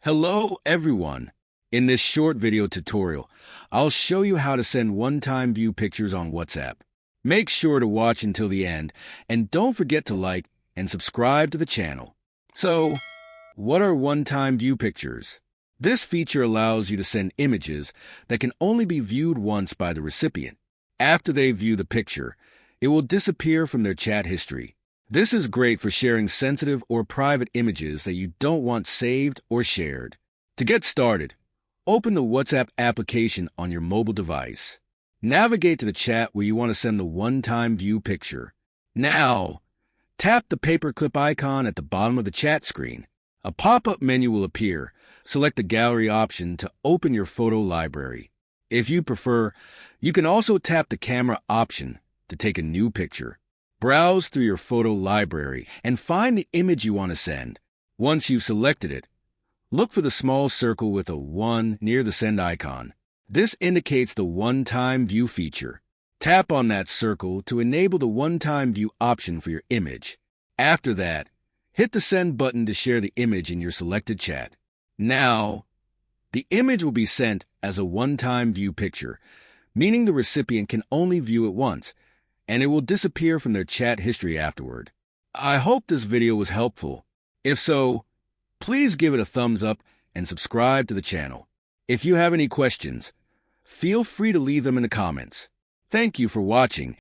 Hello everyone! In this short video tutorial, I'll show you how to send one-time view pictures on WhatsApp. Make sure to watch until the end, and don't forget to like and subscribe to the channel. So, what are one-time view pictures? This feature allows you to send images that can only be viewed once by the recipient. After they view the picture, it will disappear from their chat history. This is great for sharing sensitive or private images that you don't want saved or shared. To get started, open the WhatsApp application on your mobile device. Navigate to the chat where you want to send the one-time view picture. Now, tap the paperclip icon at the bottom of the chat screen. A pop-up menu will appear. Select the gallery option to open your photo library. If you prefer, you can also tap the camera option to take a new picture. Browse through your photo library and find the image you want to send. Once you've selected it, look for the small circle with a 1 near the send icon. This indicates the one-time view feature. Tap on that circle to enable the one-time view option for your image. After that, hit the send button to share the image in your selected chat. Now, the image will be sent as a one-time view picture, meaning the recipient can only view it once, and it will disappear from their chat history afterward. I hope this video was helpful. If so, please give it a thumbs up and subscribe to the channel. If you have any questions, feel free to leave them in the comments. Thank you for watching,